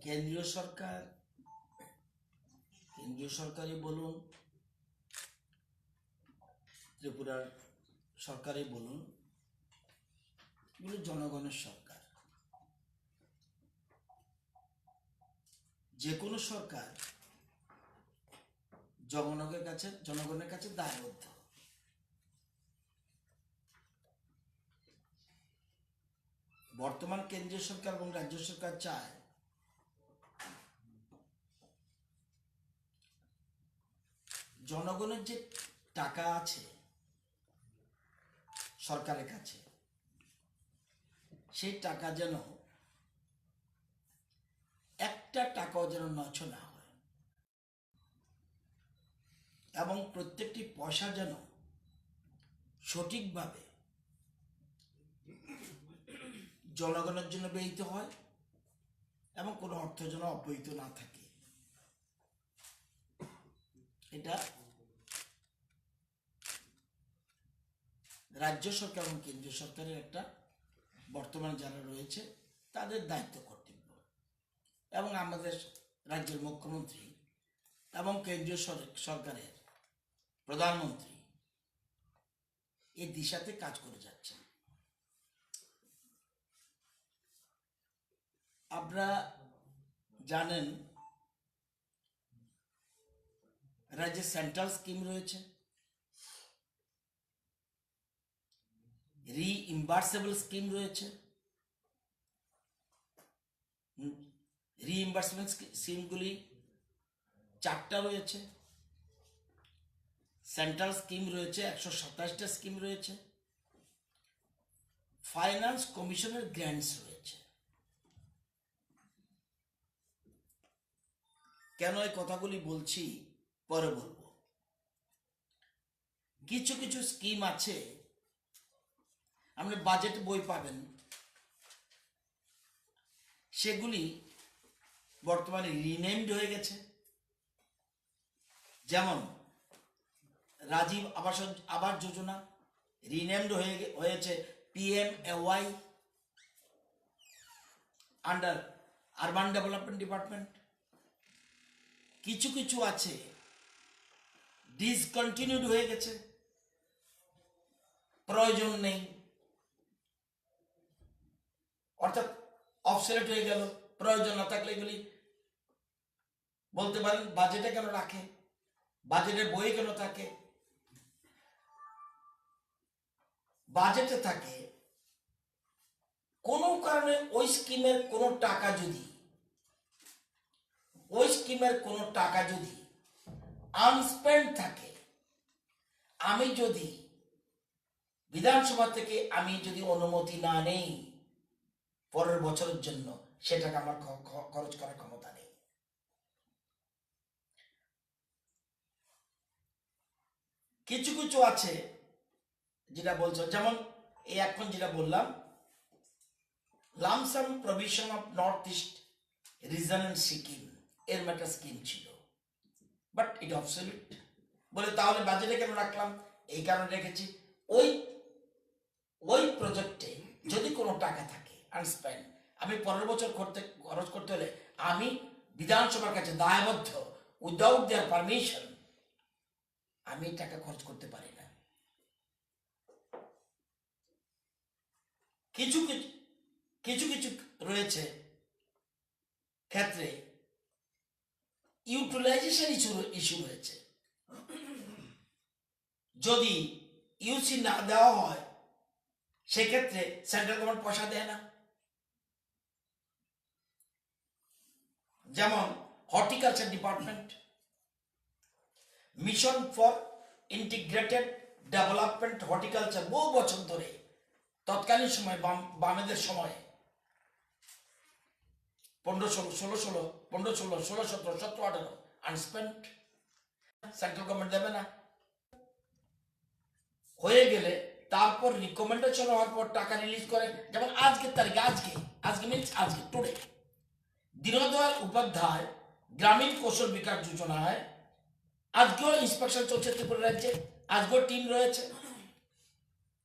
কেন্দ্রীয় সরকারই বলুন, ত্রিপুরার সরকারই বলুন, এগুলো জনগণের সরকার। যে কোনো সরকার জনগণের কাছে দায়বদ্ধ। বর্তমান কেন্দ্রীয় সরকার এবং রাজ্য সরকার চায় জনগণের যে টাকা আছে সরকারের কাছে, সেই টাকা যেন একটা টাকাও যেন নষ্ট না হয় এবং প্রত্যেকটি পয়সা যেন সঠিকভাবে জনগণের জন্য ব্যয়িত হয় এবং কোনো অর্থ যেন অপব্যয়িত না থাকে। এটা রাজ্য সরকার এবং কেন্দ্রীয় সরকারের একটা বর্তমানে যারা রয়েছে তাদের দায়িত্ব কর্তব্য, এবং আমাদের রাজ্যের মুখ্যমন্ত্রী এবং কেন্দ্রীয় সরকারের প্রধানমন্ত্রী এই দিশাতে কাজ করে যাচ্ছেন। আপনারা জানেন রাজ্যে সেন্ট্রাল স্কিম রয়েছে, রিইম্বার্সেবল স্কিম রয়েছে। রিইম্বার্সমেন্ট স্কিমগুলি 4টা রয়েছে, সেন্ট্রাল স্কিম রয়েছে 127টা স্কিম রয়েছে, ফাইন্যান্স কমিশনের গ্র্যান্টস রয়েছে। কেন এই কথাগুলি বলছি পরে বলবো। কিছু কিছু স্কিম আছে, আপনি বাজেট বই পাবেন, সেগুলি বর্তমানে রিনেমড হয়ে গেছে। যেমন রাজীব আবাস যোজনা রিনেমড হয়েছে PMAY under urban development department. কিছু কিছু আছে ডিসকন্টিনিউড হয়ে গেছে, প্রয়োজন নেই, অর্থাৎ অবসলেট হয়ে গেল। প্রয়োজন না থাকলে এগুলি বলতে পারেন বাজেটে কেন রাখে, বাজেটের বইয়ে কেন থাকে। বাজেটে থাকে কোনো কারণে ওই স্কিমের কোনো টাকা যদি আনস্পেন্ড থাকে, আমি যদি বিধানসভা থেকে অনুমতি না নেই পরের বছরের জন্য, সেটাকে আমার খরচ করার ক্ষমতা নেই। কিছু কিছু আছে যেটা বলছো, যেমন এই এখন যেটা বললাম, lump sum provision of north east region and Sikkim, এর একটা স্কিম ছিল, বাট ইট অবসলিউট। বলে তাহলে বাজেটে কেন রাখলাম? এই কারণে রেখেছি, ওই প্রজেক্টে যদি কোনো টাকা থাকে আনস্পেন্ড, আমি পরের বছর খরচ করতে হলে আমি বিধানসভার কাছে দায়বদ্ধ, উইদাউট দেয়ার পারমিশন আমি টাকা খরচ করতে পারি না। কিছু কিছু রয়েছে ক্ষেত্রে ইউটিলাইজেশন ইস্যু রয়েছে। যদি ইউসি না দেওয়া হয়, সেক্ষেত্রে সেন্ট্রাল গভর্নমেন্ট পয়সা দেয় না। যেমন horticulture department, mission for integrated development horticulture, বহু বছর ধরে তৎকালীন সময় বামেদের সময় 15-16-17 আনস্পেন্ড, সেন্ট্রাল গভর্নমেন্ট দেবে না। হয়ে গেলে তারপর রিকমেন্ডেশন হওয়ার পর টাকা রিলিজ করে। যেমন আজকের তারিখে, আজকে মিনস আজকে, টুডে, দীনদয়াল উপাধ্যায় গ্রামীণ কৌশল বিকাশ যোজনায় আজকেও ইন্সপেকশন চলছে ত্রিপুরা রাজ্যে, আজকেও টিম রয়েছে,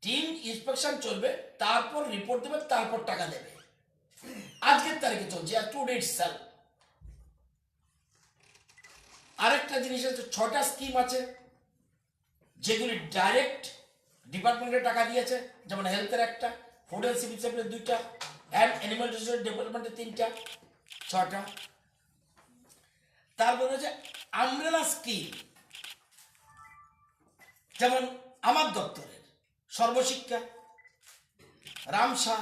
টিম ইন্সপেকশন চলবে, তারপর রিপোর্ট দেবে, তারপর টাকা দেবে। আজকের তারিখে চলছে, আর টুডে ইটসেলফ আরেকটা জিনিস আছে, 6টা স্কিম আছে যেগুলি ডাইরেক্ট ডিপার্টমেন্টে টাকা দিয়েছে, যেমন হেলথের একটা, ফুড অ্যান্ড সিভিল সাপ্লাই 2টা, অ্যান্ড অ্যানিমাল রিসোর্স ডেভেলপমেন্টের 3টা, 6টা। তারপরে হচ্ছে আমব্রেলা স্কিম, যেমন আমার দপ্তরের Sarva Shiksha, RAMSA,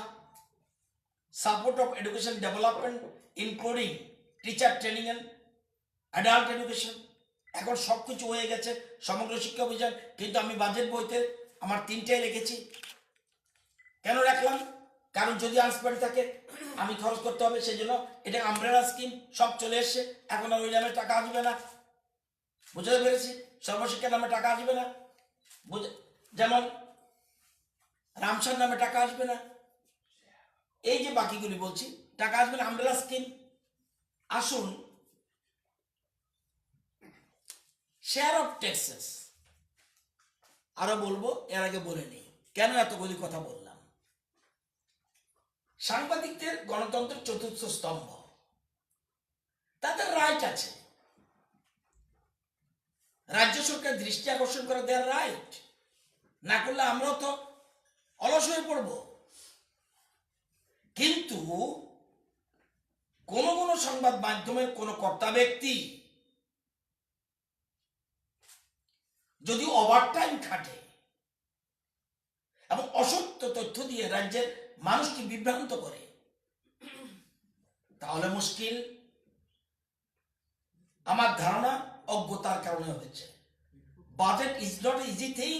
support of education development including teacher training and adult education. এখন সব কিছু হয়ে গেছে, সমগ্র শিক্ষা অভিযান, কিন্তু আমি বাজেট বইতে আমার 3টাই রেখেছি। কেন রাখলাম? কারণ যদি আনস্পেন্ড থাকে আমি খরচ করতে হবে, সেই জন্য এটা আমব্রেলা স্কিম, সব চলে এসছে, এখন আর ওই নামে টাকা আসবে না। বুঝতে পেরেছি? সর্বশিক্ষার নামে টাকা আসবে না, যেমন রামসার নামে টাকা আসবে না, এই যে বাকিগুলি বলছি টাকা আসবে না, আমব্রেলা স্কিম। আসুন শেয়ার অফ ট্যাক্সেস আরো বলবো, এর আগে বলে নেই কেন এতগুলি কথা বললাম। সাংবাদিকদের গণতন্ত্রের চতুর্থ স্তম্ভ, তাদের রাইট আছে, রাজ্য সরকার দৃষ্টি আকর্ষণ করে দেওয়ার রাইট, না করলে আমরাও তো অলস হয়ে পড়ব। কিন্তু কোন কোন সংবাদ মাধ্যমের কোন কর্তা ব্যক্তি যদি ওভারটাইম খাটে এবং অসত্য তথ্য দিয়ে রাজ্যের মানুষকে বিভ্রান্ত করে, তাহলে মুশকিল। আমার ধারণা অজ্ঞতার কারণে হয়েছে। Budget is not easy thing.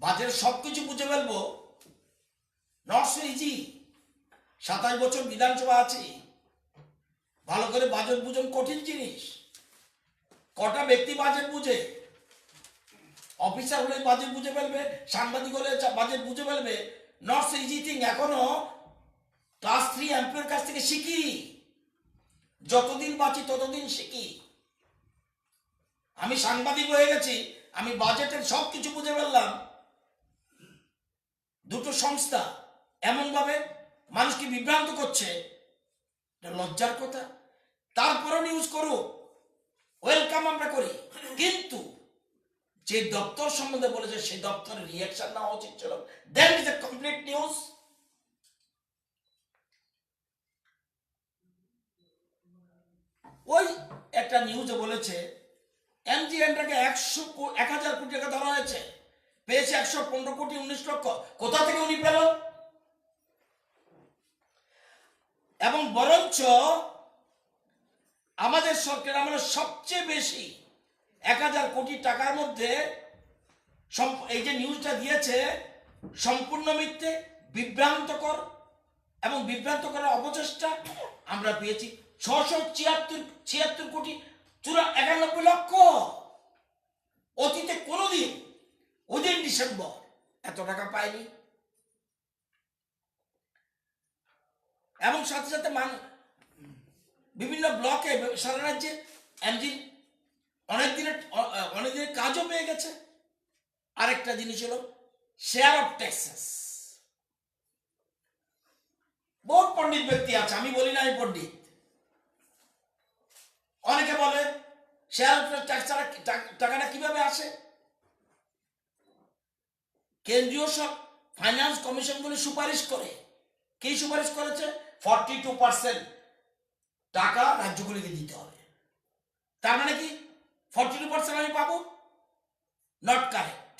Budget সবকিছু বুঝে ফেলবো, নট সো ইজি। 27 বছর বিধানসভা আছে, ভালো করে বাজেট বুঝুন, কঠিন জিনিস। কটা ব্যক্তি বাজেট বুঝে? অফিসার হলে বাজেট বুঝে ফেলবে, সাংবাদিক হলে বাজেট বুঝে ফেলবে, নট সো ইজি থিং। এখনো ক্লাস 3 এমপির কাছ থেকে শিখি, যতদিন বাঁচি ততদিন শিখি। আমি সাংবাদিক হয়ে গেছি, আমি বাজেটের সব কিছু বুঝে ফেললাম। দুটো সংস্থা এমন ভাবে মানুষকে বিভ্রান্ত করছে, লজ্জার কথা। তারপরে নিউজ করো, ওয়েলকাম আমরা করি, কিন্তু যে দপ্তর সম্বন্ধে বলেছে সেই দপ্তরের রিয়াকশন নেওয়া উচিত ছিল। দেন ইজ এ কমপ্লিট নিউজ। ওই একটা নিউজে বলেছে এমজিএনটাকে 1000 কোটি টাকা ধরা হয়েছে, পেয়েছে 115 কোটি 19 লক্ষ। কোথা থেকে উনি পেল? এবং বরঞ্চ আমাদের সরকার আমরা সবচেয়ে বেশি 1000 কোটি টাকার মধ্যে এই যে নিউজটা দিয়েছে সম্পূর্ণ মিথ্যে, বিভ্রান্তকর এবং বিভ্রান্ত করার অপচেষ্টা। আমরা পেয়েছি 676 কোটি 91 লক্ষ। অতীতে কোনোদিন ওদিন ডিসেম্বর এত টাকা পায়নি। এবং সাথে সাথে বিভিন্ন ব্লকে সারা রাজ্যে এমজির অনেক দিনের কাজও পেয়ে গেছে। আরেকটা জিনিস হলো শেয়ার অফ ট্যাক্সেস। বহু পণ্ডিত ব্যক্তি আছে, আমি বলি না আমি পণ্ডিত। অনেকে বলে শেয়ার অফ ট্যাক্স টাকাটা কিভাবে আসে? কেন্দ্রীয় সব ফাইন্যান্স কমিশনগুলি সুপারিশ করে। কি সুপারিশ করেছে? 42% টাকা রাজ্যগুলিকে দিতে হবে। তার মানে কি 42% আমি পাবো? Not correct.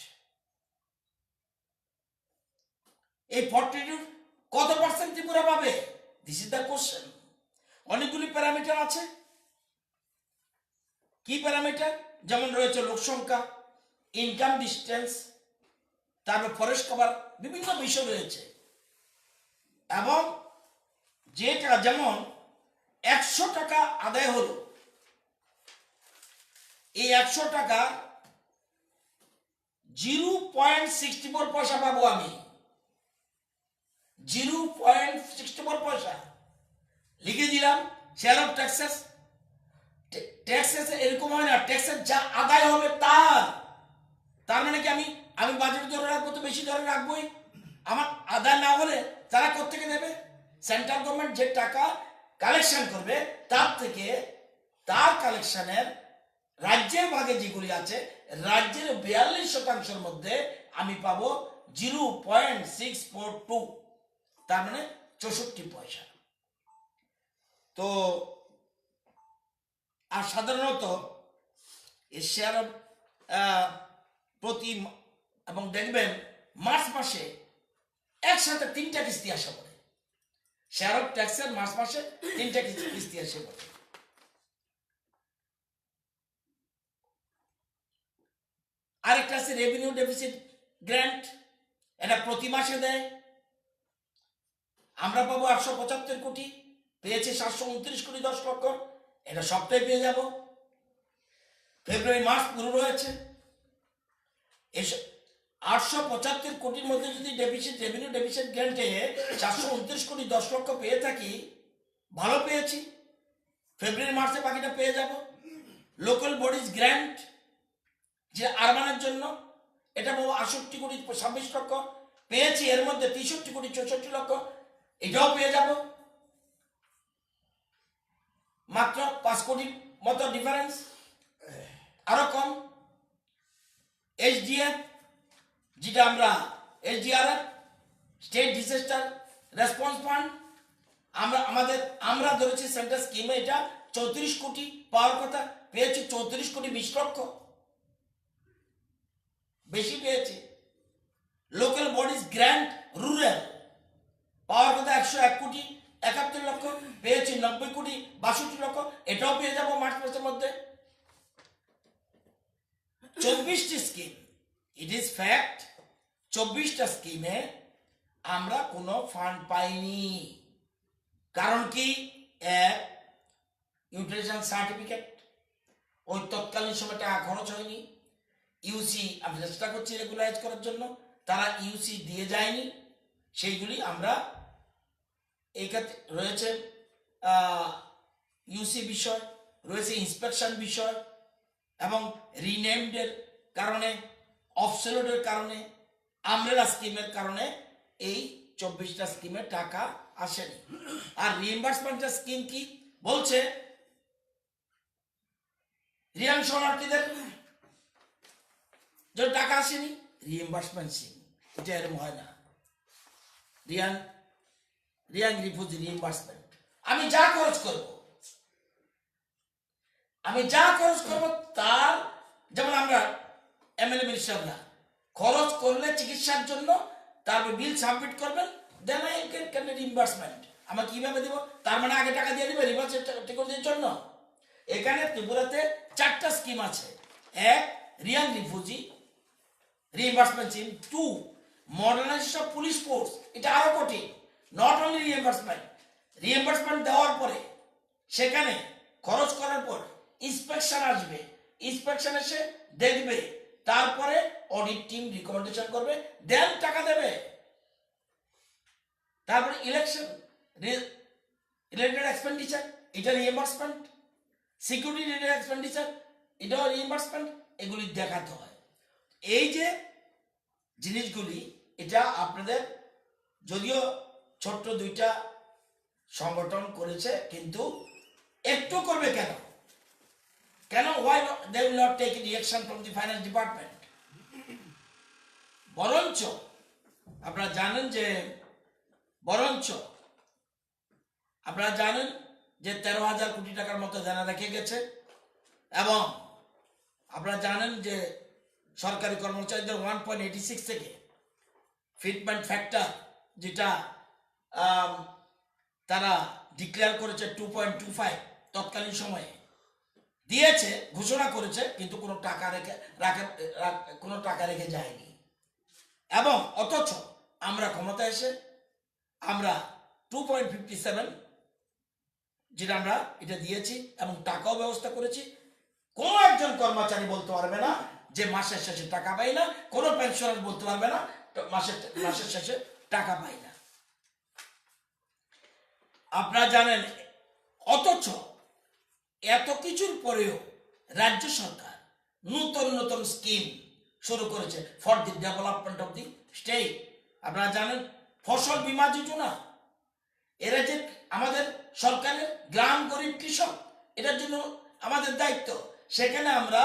এই 42 কত পার্সেন্ট ত্রিপুরা পাবে? This is the question. অনেকগুলি প্যারামিটার আছে। কি প্যারামিটার? যেমন রয়েছে লোকসংখ্যা, ইনকাম ডিস্টেন্স, তারপর ফরেস্ট কভার, বিভিন্ন বিষয় রয়েছে। এবং যেটা যেমন 100 টাকা আদায় হলো, এই 100 টাকা 0.64 পয়সা পাবো আমি। 0.64 পয়সা লিখে দিলাম। শেয়ার অফ ট্যাক্সেস, ট্যাক্সেস এরকম হয় না, ট্যাক্সেস যা আদায় হবে তার মানে কি আমি বাজেট ধরে রাখবো তো বেশি ধরে রাখবোই। আমার আদায় না হলে তারা কোত্থেকে দেবে? সেন্ট্রাল গভর্নমেন্ট যে টাকা কালেকশন করবে তার থেকে তার কালেকশনের রাজ্যের ভাগে যেগুলি আছে রাজ্যের 42% মধ্যে আমি পাবো 0.642, তার মানে 64 পয়সা। তো আর সাধারণত এই শেয়ার প্রতি এবং দেখবেন মার্চ মাসে একসাথে 3টা কিস্তি আসা পড়ে, শেয়ার অফ ট্যাক্সের মার্চ মাসে 3টা কিস্তি আসে পড়ে। আরেকটা আছে রেভিনিউ ডেফিসিট গ্র্যান্ট, এটা প্রতি মাসে দেয়। আমরা পাবো 875 কোটি, পেয়েছে 729 কোটি 10 লক্ষ, এটা সবটাই পেয়ে যাব। ফেব্রুয়ারি মাস পুরো রয়েছে। 875 কোটির মধ্যে যদি রেভিনিউ ডেফিসিট গ্র্যান্টে 729 কোটি 10 লক্ষ পেয়ে থাকি, ভালো পেয়েছি। ফেব্রুয়ারি মার্চে বাকিটা পেয়ে যাব। লোকাল বডিজ গ্র্যান্ট যে আরবানের জন্য, এটা পাবো 68 কোটি 26 লক্ষ, পেয়েছি। এর মধ্যে 63 কোটি 64 লক্ষ, এটাও পেয়ে যাব। মাত্র 5 কোটির মতো ডিফারেন্স, আরো কম। এইচডিএফ, যেটা আমরা SDRF, state disaster response fund, আমরা ধরেছি সেন্ট্রাল স্কিমে এটা 34 কোটি পাওয়ার কথা, পেয়েছি 34 কোটি 20 লক্ষ, বেশি পেয়েছি। লোকাল বডিজ গ্র্যান্ট রুরাল পাওয়ার কথা 101 কোটি 71 লক্ষ, পেয়েছি 90 কোটি 62 লক্ষ, এটাও পেয়ে যাব মার্চ মাসের মধ্যে। 24টি স্কিম, ইট ইজ ফ্যাক্ট, 24টা স্কিমে আমরা কোনো ফান্ড পাইনি। কারণ কি? এক, ইউটিলাইজেশন সার্টিফিকেট, ওই তৎকালীন সময় টাকা খরচ হয়নি। ইউসি আমি চেষ্টা করছি রেগুলারাইজ করার জন্য, তারা ইউসি দিয়ে যায়নি, সেইগুলি আমরা এই ক্ষেত্রে রয়েছে ইউসি বিষয়, রয়েছে ইন্সপেকশন বিষয়, এবং রিনেমডের কারণে, অফসেলোডের কারণে, আমরেলা স্কিমের কারণে এই 24টা স্কিমে টাকা আসেনি। আর রিএম্বার্সমেন্টের স্কিম কি বলছে? রিয়াং শরণার্থীদের যে টাকা আসেনি, রিএম্বার্সমেন্ট স্কিম, এটা এরকম হয় না। রিয়াং রিফিউজি রিএম্বার্সমেন্ট, আমি যা খরচ করব তার, যেমন আমরা এমএলএ মিনিস্টাররা খরচ করলে চিকিৎসার জন্য তারপর বিল সাবমিট করবেন, দেন আই ক্যান রিইম্বার্সমেন্ট। আমরা কিভাবে দেব? তার মানে আগে টাকা দিয়ে দিবে রিভার্সের জন্য। এখানে ত্রিপুরাতে 4টা স্কিম আছে। এক, Reang refugee reimbursement scheme. 2, modernisation of police force, এটা আরো কঠিন। নট অনলি রিইম্বার্সমেন্ট দেওয়ার পরে সেখানে খরচ করার পর ইন্সপেকশন আসবে, ইন্সপেকশন এসে দেখবে, তারপরে অডিট টিম রিকমেন্ডেশন করবে, দেন টাকা দেবে। তারপরে ইলেকশন রিলেটেড এক্সপেন্ডিচার, এটা রিইম্বার্সমেন্ট। সিকিউরিটি রিলেটেড এক্সপেন্ডিচার, এটাও রিইম্বার্সমেন্ট। এগুলি দেখাতে হয়। এই যে জিনিসগুলি, এটা আপনাদের যদিও ছোট্ট 2টা সংগঠন করেছে, কিন্তু একটু করবে কেন? why they will not take any action from the finance department? বরঞ্চ আপনারা জানেন যে 13,000 কোটি টাকার মতো দেনা রেখে গেছে, এবং আপনারা জানেন যে সরকারি কর্মচারীদের 1.86 থেকে ফিটমেন্ট ফ্যাক্টর, যেটা তারা ডিক্লেয়ার করেছে 2.25 তৎকালীন সময়ে দিয়েছে, ঘোষণা করেছে, কিন্তু কোনো টাকা রেখে যায়নি। এবং অথচ আমরা ক্ষমতা এসে আমরা 2.57 যেটা আমরা এটা দিয়েছি, এবং টাকাও ব্যবস্থা করেছি। কোনো একজন কর্মচারী বলতে পারবে না যে মাসের শেষে টাকা পাই না, কোনো পেনশনার বলতে পারবে না মাসের শেষে টাকা পাই না। আপনারা জানেন, অথচ এত কিছুর পরেও রাজ্য সরকার নতুন স্কিম শুরু করেছে for the development of the state. আপনারা জানেন ফসল বীমা যোজনা, এরা যে আমাদের সরকারের গ্রাম গরিব কৃষক, এটার জন্য আমাদের দায়িত্ব। সেখানে আমরা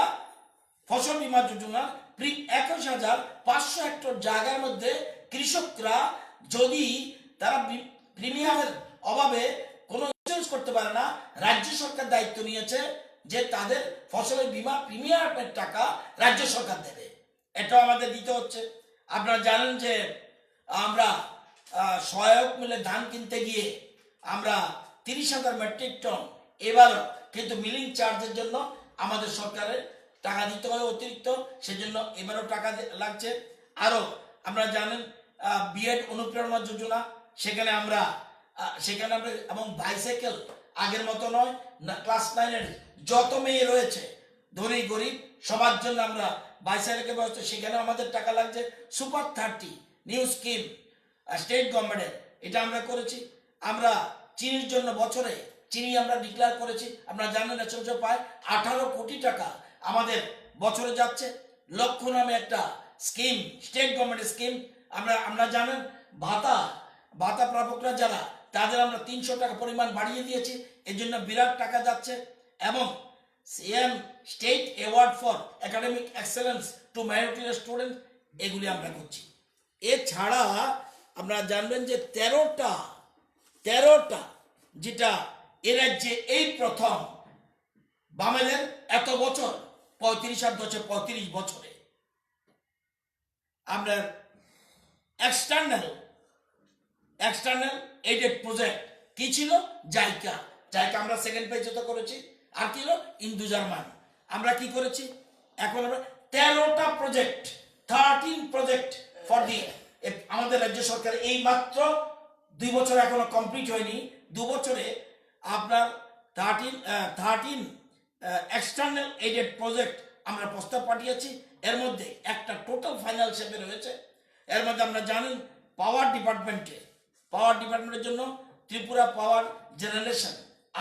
ফসল বীমা যোজনা 21,500 হেক্টর জায়গার মধ্যে কৃষকরা যদি তারা প্রিমিয়ামের অভাবে কোনো ইন্স্যুরেন্স করতে পারে না, রাজ্য সরকার দায়িত্ব নিয়েছে যে তাদের ফসলের বীমা প্রিমিয়ামের টাকা রাজ্য সরকার দেবে। এটাও আমাদের দিতে হচ্ছে। আপনারা জানেন যে আমরা সহায়ক মূল্যে ধান কিনতে গিয়ে আমরা 30,000 মেট্রিক টন এবারও কিন্তু মিলিং চার্জের জন্য আমাদের সরকারের টাকা দিতে হয় অতিরিক্ত, সেজন্য এবারও টাকা লাগছে। আরও আপনারা জানেন বিএড অনুপ্রেরণা যোজনা, সেখানে আমরা এবং বাইসাইকেল আগের মতো নয়, ক্লাস 9-এর যত মেয়ে রয়েছে ধনী গরিব সবার জন্য আমরা বাইসাইকেল ব্যবস্থা, সেখানে আমাদের টাকা লাগছে। সুপার 30 নিউ স্কিম স্টেট গভর্নমেন্টের, এটা আমরা করেছি। আমরা চিনির জন্য বছরে চিনি আমরা ডিক্লেয়ার করেছি, আপনারা জানেন এসব পায় 18 কোটি টাকা আমাদের বছরে যাচ্ছে। লক্ষ্য নামে একটা স্কিম, স্টেট গভর্নমেন্টের স্কিম, আমরা জানেন ভাতা প্রাপকরা যারা, তাদের আমরা 300 টাকা পরিমাণ বাড়িয়ে দিয়েছি, এর জন্য বিরাট টাকা যাচ্ছে। এবং CM state award for academic excellence two minority student, এগুলি আমরা করছি। এছাড়া আপনারা জানবেন যে 13টা যেটা এ রাজ্যে এই প্রথম বামেদের এত বছর 35 বছরে আমরা এক্সটার্নাল এইডেড প্রজেক্ট কি ছিল, জাইকা আমরা সেকেন্ড পেজে তো করেছি। আর কি হলো ইন্দু জার্মান, আমরা কি করেছি, এখন আমরা 13টা প্রজেক্ট 13 প্রজেক্ট ফর দি আমাদের রাজ্য সরকার এই মাত্র 2 বছর এখনো কমপ্লিট হয়নি। 2 বছরে আপনার 13 এক্সটার্নাল এইডেড প্রজেক্ট আমরা প্রস্তাব পাঠিয়েছি। এর মধ্যে একটা টোটাল ফাইনাল শেপে রয়েছে। এর মধ্যে আমরা জানেন পাওয়ার ডিপার্টমেন্টের জন্য ত্রিপুরা পাওয়ার generation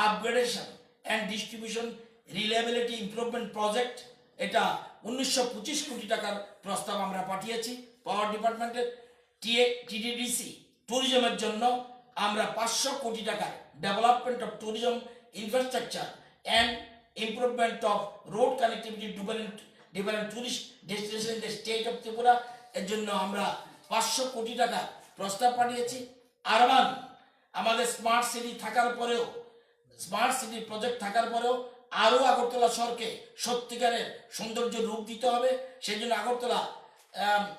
upgradation and distribution reliability improvement project, এটা 1925 কোটি টাকার প্রস্তাব আমরা পাঠিয়েছি পাওয়ার ডিপার্টমেন্টের। টিডিডিসি ট্যুরিজমের জন্য আমরা 500 কোটি টাকার development of tourism infrastructure and improvement of road connectivity different tourist destination in the state of Tripura, এর জন্য আমরা 500 কোটি টাকা প্রস্তাব পাঠিয়েছি। আরবান আমাদের স্মার্ট সিটি প্রজেক্ট থাকার পরেও আরও আগরতলা শহরকে সত্যিকারের সৌন্দর্য রূপ দিতে হবে। সেই জন্য Agartala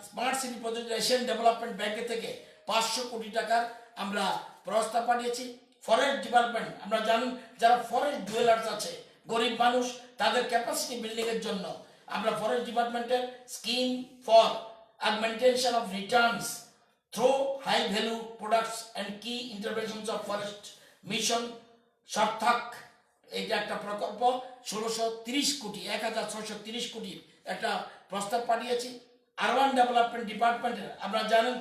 smart city project Asian development ব্যাংকে থেকে 500 কোটি টাকার আমরা প্রস্তাব পাঠিয়েছি। ফরেস্ট ডিপার্টমেন্ট, আমরা জানেন যারা ফরেস্ট ডুয়েলার্স আছে গরিব মানুষ, তাদের ক্যাপাসিটি বিল্ডিং এর জন্য আমরা ফরেস্ট ডিপার্টমেন্টের scheme for augmentation of returns through high value products and key interventions of forest mission সার্থক, এটা একটা প্রকল্প 1630 কোটি 1630 কোটি একটা প্রস্তাব পাঠিয়েছি। আরবান ডেভেলপমেন্ট ডিপার্টমেন্টের আমরা জানেন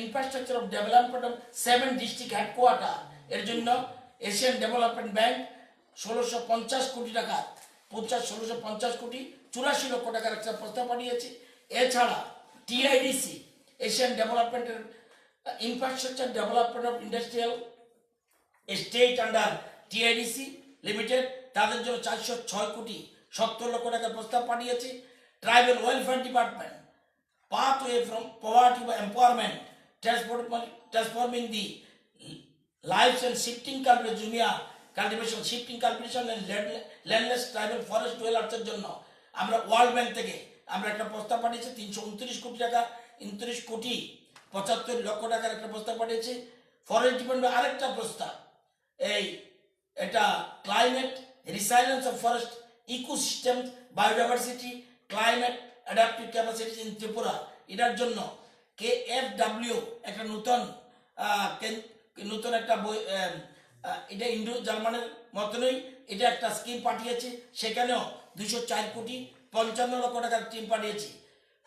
infrastructure of development of 7 district headquarter, এর জন্য এশিয়ান ডেভেলপমেন্ট ব্যাংক 1650 কোটি টাকা 1650 কোটি 84 লক্ষ টাকার একটা প্রস্তাব পাঠিয়েছি। এছাড়া টিআইডিসি এশিয়ান ডেভেলপমেন্টের infrastructure development of industrial estate under TIDC limited, তাদের জন্য 406 কোটি 70 লক্ষ টাকার প্রস্তাব পাঠিয়েছি। Tribal welfare department pathway from poverty to empowerment, transforming the lives and shifting cultivation and landless tribal forest dwellers এর জন্য আমরা ওয়ার্ল্ড ব্যাংক থেকে আমরা একটা প্রস্তাব পাঠিয়েছি 329 কোটি টাকা 29 কোটি 75 লক্ষ টাকার একটা প্রস্তাব পাঠিয়েছি। ফরেস্ট ডিপার্টমেন্ট আরেকটা প্রস্তাব, এটা climate resilience of forest ecosystem biodiversity climate adaptive capacities in Tripura, এটার জন্য KFW একটা নতুন একটা বই, এটা ইন্ডো জার্মানের মতনই এটা একটা স্কিম পাঠিয়েছি, সেখানেও 204 কোটি 55 লক্ষ টাকার টিম পাঠিয়েছি।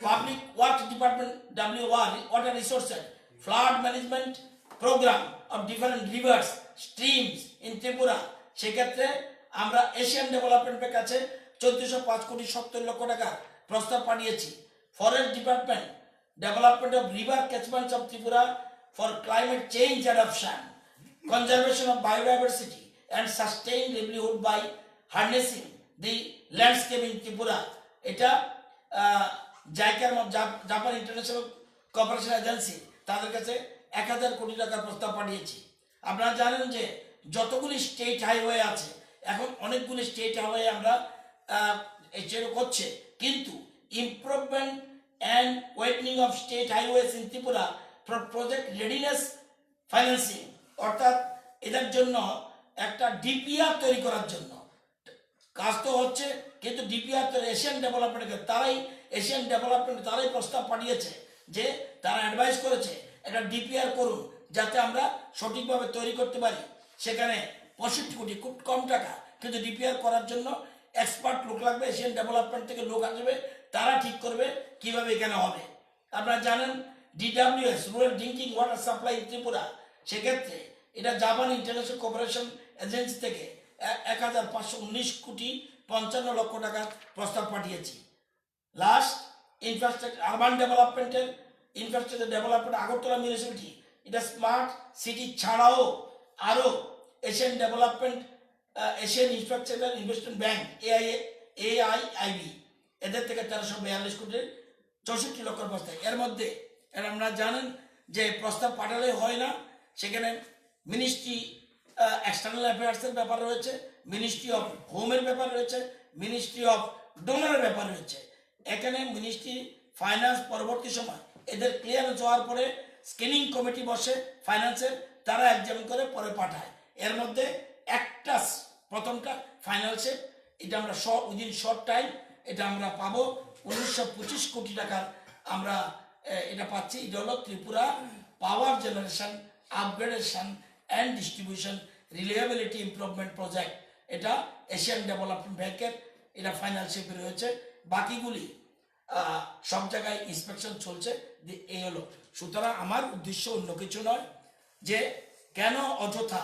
Public works department WR water resources flood management programme of different rivers streams in Tripura, সেক্ষেত্রে আমরা এশিয়ান ডেভেলপমেন্টের কাছে 1405 কোটি 70 লক্ষ টাকা প্রস্তাব পাঠিয়েছি। Forest department development of river catchments of Tripura for climate change adaptation, conservation of biodiversity and sustained livelihood by harnessing the landscape in Tripura, এটা জাইকার জাপান ইন্টারন্যাশনাল কোঅপারেশন এজেন্সি তাদের কাছে 1000 কোটি টাকার প্রস্তাব পাঠিয়েছি। আপনারা জানেন যে যতগুলি স্টেট হাইওয়ে আছে, এখন অনেকগুলি স্টেট হাইওয়ে আমরা করছে, কিন্তু improvement and widening of state highways in Tripura for project readiness financing, অর্থাৎ এদের জন্য একটা ডিপিআর তৈরি করার জন্য কাজ তো হচ্ছে, কিন্তু ডিপিআর তো এশিয়ান ডেভেলপমেন্ট তারাই প্রস্তাব পাঠিয়েছে যে তারা অ্যাডভাইস করেছে একটা ডিপিআর করুন যাতে আমরা সঠিকভাবে তৈরি করতে পারি। সেখানে 65 কোটি, খুব কম টাকা, কিন্তু ডিপিআর করার জন্য এক্সপার্ট লোক লাগবে, এশিয়ান ডেভেলপমেন্ট থেকে লোক আসবে, তারা ঠিক করবে কিভাবে এখানে হবে। আপনারা জানেন DWS rural drinking water supply Tripura, সেক্ষেত্রে এটা জাপান ইন্টারন্যাশনাল কোঅপারেশন এজেন্সি থেকে 1519 কোটি 55 লক্ষ টাকার প্রস্তাব পাঠিয়েছি। লাস্ট ইনফ্রাস্ট্রাকচার আরবান ডেভেলপমেন্টের ইনফ্রাস্ট্রাকচার ডেভেলপমেন্ট আগরতলা মিউনিসিপ্যালিটি, এটা স্মার্ট সিটি ছাড়াও আরও Asian development Asian infrastructure investment bank AIIB এদের থেকে 1342 কোটি 64 লক্ষ প্রস্তাব। এর মধ্যে আপনারা জানেন যে প্রস্তাব পাঠালে হয় না, সেখানে মিনিস্ট্রি এক্সটার্নাল অ্যাফেয়ার্সের ব্যাপার রয়েছে, মিনিস্ট্রি অফ হোমের ব্যাপার রয়েছে, মিনিস্ট্রি অফ ডোনারের ব্যাপার রয়েছে। এখানে মিনিস্ট্রি ফাইন্যান্স পরবর্তী সময় এদের ক্লিয়ারেন্স হওয়ার পরে স্ক্রিনিং কমিটি বসে ফাইন্যান্সের, তারা এক্সামিন করে পরে পাঠায়। এর মধ্যে একটা প্রথমটা ফাইনাল শেপ, এটা আমরা উইদিন শর্ট টাইম এটা আমরা পাবো 1925 কোটি টাকার আমরা এটা পাচ্ছি। এটা হলো ত্রিপুরা পাওয়ার generation upgradation and distribution reliability improvement project, এটা এশিয়ান ডেভেলপমেন্ট ব্যাংকের এটা ফাইনাল শেপে রয়েছে। বাকিগুলি সব জায়গায় ইন্সপেকশন চলছে। এই হলো, সুতরাং আমার উদ্দেশ্য অন্য কিছু নয় যে কেন অযথা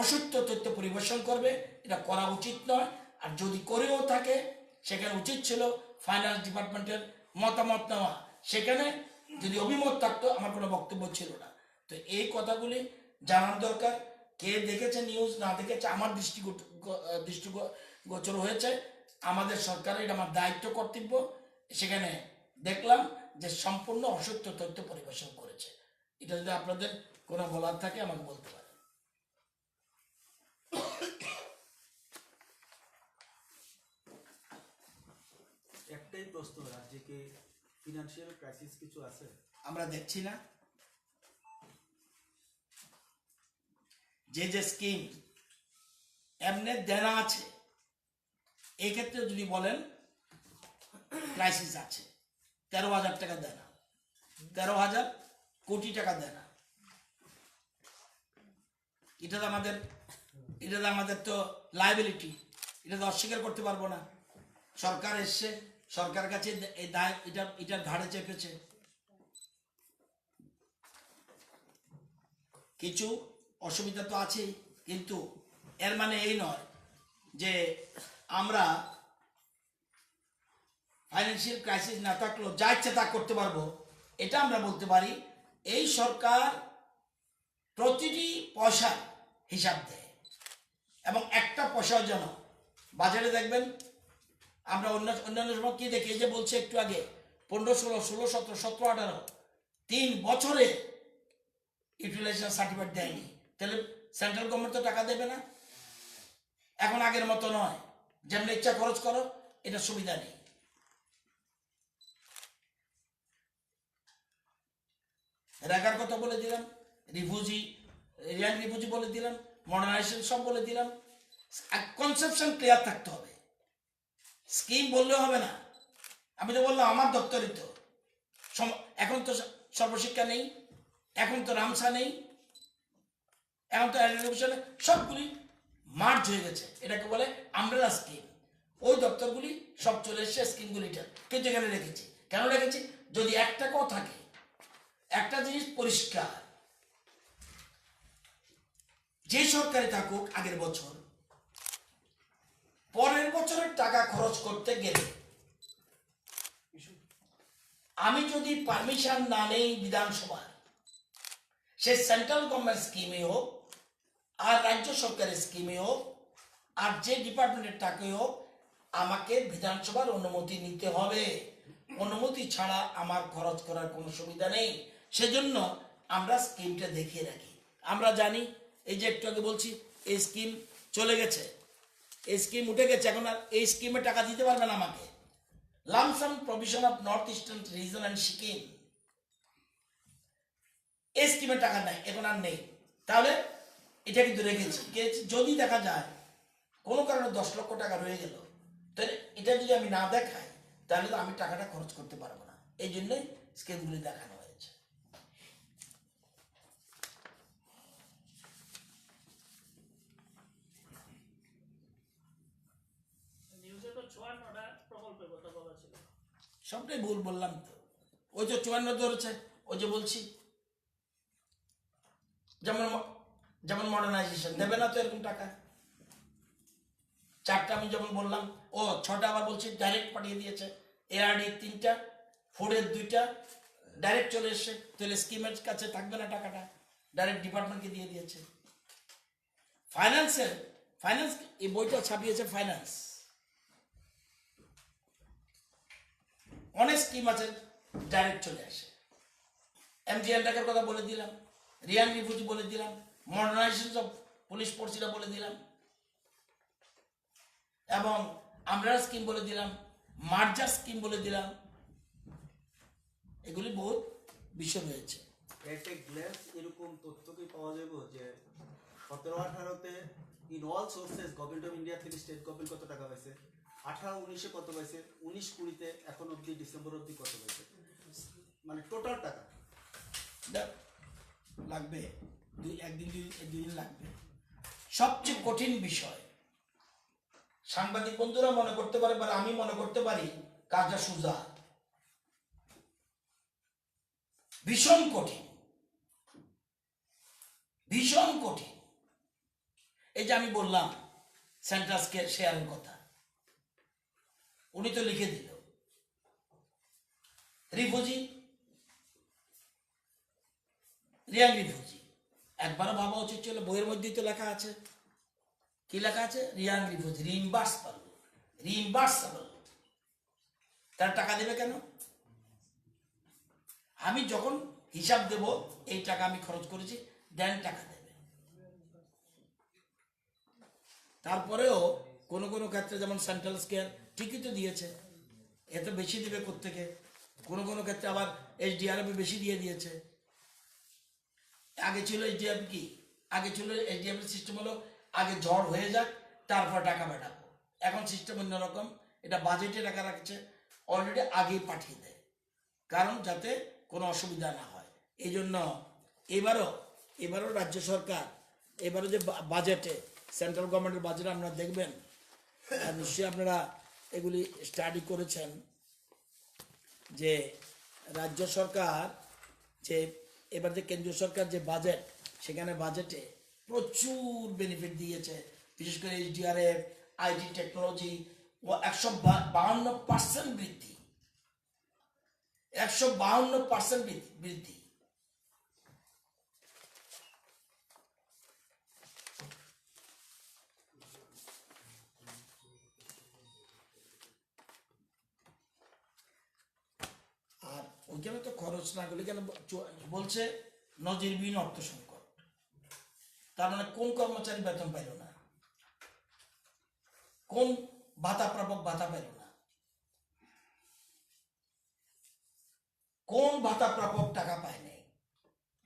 অসত্য তথ্য পরিবেশন করবে, এটা করা উচিত নয়। আর যদি করেও থাকে সেখানে উচিত ছিল ফাইন্যান্স ডিপার্টমেন্টের মতামত নেওয়া, সেখানে যদি অভিমত থাকতো আমার কোনো বক্তব্য ছিল না। তো এই কথাগুলি জানার দরকার। কে দেখেছে নিউজ না দেখেছে, আমার দৃষ্টিগোচর হয়েছে, আমাদের সরকারের এটা আমার দায়িত্ব কর্তব্য। সেখানে দেখলাম যে সম্পূর্ণ অসত্য তথ্য পরিবেশন করেছে। এটা যদি আপনাদের কোনো বলার থাকে আমাকে বলতে পারে। একটাই প্রশ্ন, রাজ্যে কি ফিনান্সিয়াল ক্রাইসিস কিছু আছে? আমরা দেখছি না। যে স্কিম এমনি দেনা আছে, এক্ষেত্রে যদি বলেন ক্রাইসিস আছে। 13,000 টাকা দেনা, 13,000 কোটি টাকা দেনা, এটা তো আমাদের তো লায়াবিলিটি, এটা তো অস্বীকার করতে পারবো না। সরকার এসছে, সরকার কাছে এই দায় এটা ঘাড়ে চেপেছে। কিছু অসুবিধা তো আছেই, কিন্তু এর মানে এই নয় যে আমরা ফাইন্যান্সিয়াল ক্রাইসিস না থাকলেও যা ইচ্ছে তা করতে পারবো, এটা আমরা বলতে পারি। এই সরকার প্রতিটি পয়সা হিসাব দেয় এবং একটা পয়সাও যেন বাজারে দেখবেন আমরা অন্যান্য সময় কি দেখি, যে বলছে একটু আগে 15, 16, 16, 17, 17, 18 3 বছরে ইউটিলাইজেশন সার্টিফিকেট দেয়নি, তাহলে সেন্ট্রাল গভর্নমেন্ট তো টাকা দেবে না। এখন আগের মতো নয়, যেমন ইচ্ছা খরচ করো, এটা সুবিধা নেই। রাখার কথা বলে দিলাম, রিফিউজি বলে দিলাম, মডার্নাইজেশন সব বলে দিলাম। কনসেপশন ক্লিয়ার থাকতে হবে, স্কিম বললেও হবে না। আমি তো বললাম আমার দপ্তরে তো এখন তো সর্বশিক্ষা নেই, এখন তো রামসা নেই, এখন তো এডুকেশনে সবগুলি মার্জ হয়ে গেছে, এটাকে বলে আমব্রেলা স্কিম। ওই দপ্তরগুলি সব চলে এসছে স্কিমগুলিটা, কিন্তু এখানে রেখেছি। কেন রেখেছি? যদি একটা কথা থাকে, একটা জিনিস পরিষ্কার, যে সরকারি থাকুক আগের বছর, পরের বছরের টাকা খরচ করতে গেলে আমি যদি পারমিশন না নেই বিধানসভার, সে সেন্ট্রাল গভর্নমেন্ট স্কিমে হোক আর রাজ্য সরকারের স্কিমে হোক, আর যে ডিপার্টমেন্টের টাকাই হোক আমাকে বিধানসভার অনুমতি নিতে হবে। অনুমতি ছাড়া আমার খরচ করার কোনো সুবিধা নেই। সেজন্য আমরা স্কিমটা দেখিয়ে রাখি। আমরা জানি এই যে একটু আগে বলছি এই স্কিম চলে গেছে, এই স্কিম উঠে গেছে, এখন আর এই স্কিমে টাকা দিতে পারবেন আমাকে। Lump sum provision of north eastern reason and Sikkim, এই স্কিমে টাকা নাই, এখন আর নেই। তাহলে এটা কিন্তু রেখেছি, যদি দেখা যায় কোনো কারণে 10 লক্ষ টাকা রয়ে গেল, তাহলে এটা যদি আমি না দেখাই তাহলে তো আমি টাকাটা খরচ করতে পারবো না। এই জন্যই স্কিমগুলি দেখানো হয়েছে। নিউজে তো 54টা প্রকল্পের কথা বলা ছিল। সবটাই ভুল বললাম তো। ওই যে 54 ধরেছে, ওই যে বলছি যেমন যেমন মডার্নাইজেশন দেবে না তো এরকম টাকা। 4টা আমি যেমন বললাম, ও 6টা আবার বলছি ডাইরেক্ট পাঠিয়ে দিয়েছে। এআরডি 3টা, ফুডের 2টা ডাইরেক্ট চলে এসছে। তাহলে স্কিমের কাছে থাকবে না টাকাটা, ডাইরেক্ট ডিপার্টমেন্টকে দিয়ে দিয়েছে। ফাইন্যান্স এই বইটা ছাপিয়েছে ফাইন্যান্স। অনেক স্কিম আছে ডাইরেক্ট চলে আসে। এমজিএন ডাকের কথা বলে দিলাম, রিয়াং রিফিউজি বলে দিলাম, মডার্নাইজেশন অফ পুলিশ ফোর্সটা বলে দিলাম, এবং আমরা স্কিম বলে দিলাম, মার্জার স্কিম বলে দিলাম। এগুলি বহুত বিষয় রয়েছে। এট এ গ্ল্যান্স এরকম তথ্য কি পাওয়া যাবে যে 17-18-তে in all sources government of India থেকে স্টেট গভর্নমেন্ট কত টাকা পাইছে, 18-19-এ কত পাইছে, 19-20-তে এখন অবধি ডিসেম্বর অবধি কত পাইছে, মানে টোটাল টাকা দেখ, লাগবে দুই দিন লাগবে। সবচেয়ে কঠিন বিষয়, সাংবাদিক বন্ধুরা মনে করতে পারে বা আমি মনে করতে পারি কাজটা সোজা, ভীষণ কঠিন, ভীষণ কঠিন। এই যে আমি বললাম সেন্টার্সকে শেয়ারের কথা, উনি তো লিখে দিল। রিফিউজি, রিয়াং রিফিউজি, একবারও ভাবা উচিত ছিল। বইয়ের মধ্যেই তো লেখা আছে, কি লেখা আছে? রিয়াং রিফিউজি রিইম্বার্সেবল। তারা টাকা দেবে কেন? আমি যখন হিসাব দেব এই টাকা আমি খরচ করেছি, দেন টাকা দেবে। তারপরেও কোনো কোনো ক্ষেত্রে যেমন সেন্ট্রাল স্কেয়ার ঠিকই তো দিয়েছে, এত বেশি দেবে কোত্থেকে। কোনো কোনো ক্ষেত্রে আবার HDRF বেশি দিয়ে দিয়েছে। আগে ছিল HDRF কি, আগে ছিল HDRF সিস্টেম হলো আগে ঝড় হয়ে যাক তারপর টাকা পাঠাবো। এখন সিস্টেম অন্যরকম, এটা বাজেটে টাকা রাখছে, অলরেডি আগেই পাঠিয়ে দেয়, কারণ যাতে কোনো অসুবিধা না হয়। এই জন্য এবারও রাজ্য সরকার এবারও যে বাজেটে সেন্ট্রাল গভর্নমেন্টের বাজেট আপনারা দেখবেন, আর নিশ্চয়ই আপনারা এগুলি স্টাডি করেছেন, যে রাজ্য সরকার যে এবার যে কেন্দ্রীয় সরকার যে বাজেট, সেখানে বাজেটে প্রচুর বেনিফিট দিয়েছে। বিশেষ করে HDRF, IT টেকনোলজি ও 152% বৃদ্ধি, 152% বৃদ্ধি। আর ওইখানে তো খরচ না করলে কেন বলছে নজিরবিহীন অর্থ সংকট। তার মানে কোন কর্মচারী বেতন পাইল না, কোন ভাতা প্রাপক ভাতা পাইল না, কোন ভাতা প্রাপক টাকা পায় নাই,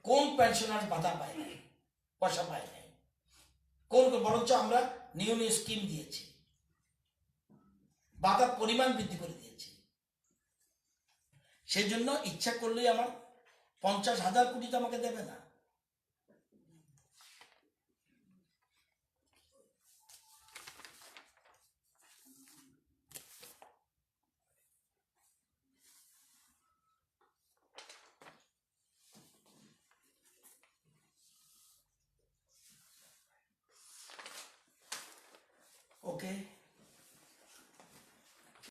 কোন পেনশনার ভাতা পায় নাই, পয়সা পায় নাই, বরঞ্চ আমরা নিউ স্কিম দিয়েছি, ভাতার পরিমাণ বৃদ্ধি করে দিয়েছি। সেই জন্য ইচ্ছা করলেই আমার 50,000 কোটি তো আমাকে দেবে না।